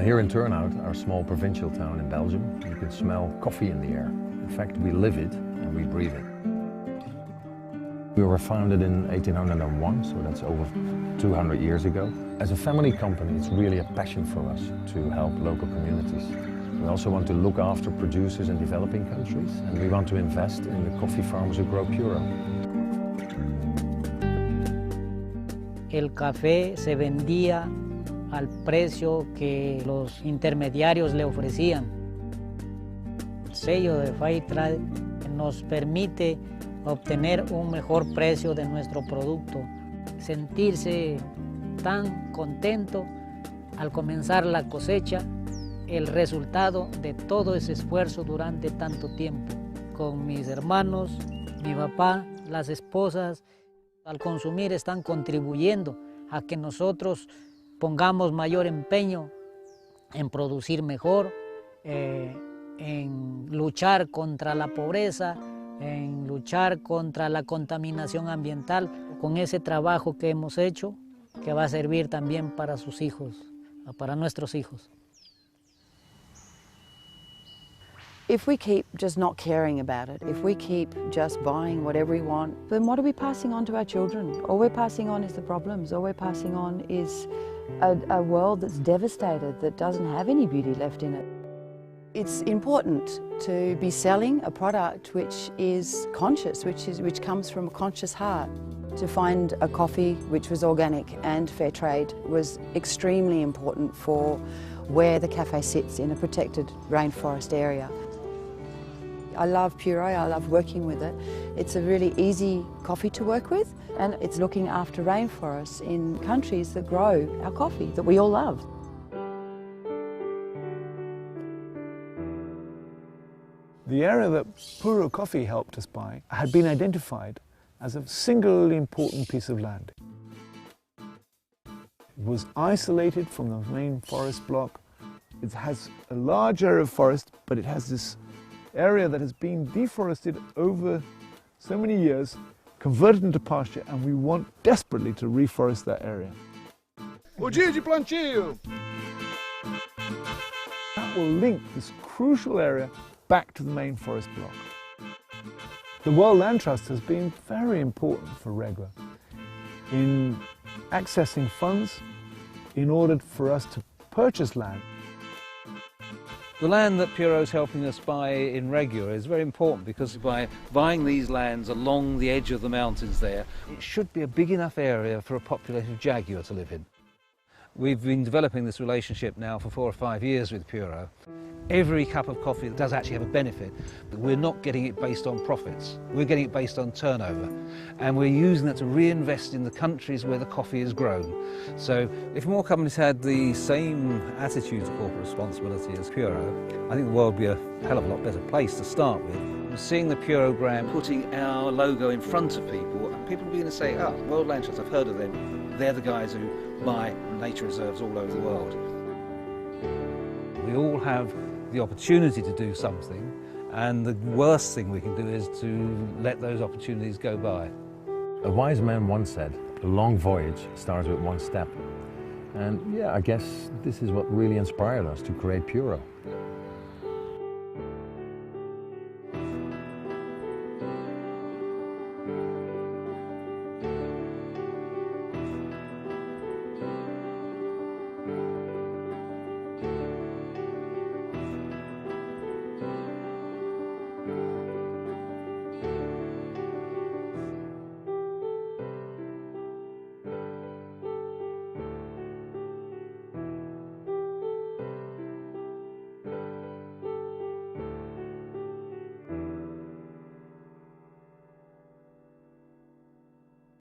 Here in Turnhout, our small provincial town in Belgium, you can smell coffee in the air. In fact, we live it and we breathe it. We were founded in 1801, so that's over 200 years ago. As a family company, it's really a passion for us to help local communities. We also want to look after producers in developing countries, and we want to invest in the coffee farmers who grow Puro. El café se vendía al precio que los intermediarios le ofrecían. El sello de Fairtrade nos permite obtener un mejor precio de nuestro producto, sentirse tan contento al comenzar la cosecha, el resultado de todo ese esfuerzo durante tanto tiempo. Con mis hermanos, mi papá, las esposas, al consumir están contribuyendo a que nosotros pongamos mayor empeño en producir mejor, en luchar contra la pobreza, en luchar contra la contaminación ambiental, con ese trabajo que hemos hecho, que va a servir también para sus hijos, para nuestros hijos. If we keep just not caring about it, if we keep just buying whatever we want, then what are we passing on to our children? All we're passing on is the problems. All we're passing on is a world that's devastated, that doesn't have any beauty left in it. It's important to be selling a product which is conscious, which comes from a conscious heart. To find a coffee which was organic and fair trade was extremely important for where the cafe sits in a protected rainforest area. I love Puro, I love working with it. It's a really easy coffee to work with, and it's looking after rainforests in countries that grow our coffee that we all love. The area that Puro Coffee helped us buy had been identified as a singularly important piece of land. It was isolated from the main forest block. It has a large area of forest, but it has this area that has been deforested over so many years, converted into pasture, and we want desperately to reforest that area. O dia de plantio! That will link this crucial area back to the main forest block. The World Land Trust has been very important for Regua in accessing funds in order for us to purchase land. The land that Puro is helping us buy in Regua is very important because by buying these lands along the edge of the mountains there, it should be a big enough area for a population of jaguar to live in. We've been developing this relationship now for 4 or 5 years with Puro. Every cup of coffee does actually have a benefit, but we're not getting it based on profits. We're getting it based on turnover. And we're using that to reinvest in the countries where the coffee is grown. So if more companies had the same attitude to corporate responsibility as Puro, I think the world would be a hell of a lot better place to start with. Seeing the Purogram putting our logo in front of people, and people are going to say, oh, World Land Trust, I've heard of them. They're the guys who buy nature reserves all over the world. We all have the opportunity to do something, and the worst thing we can do is to let those opportunities go by. A wise man once said, a long voyage starts with one step. And yeah, I guess this is what really inspired us to create Puro.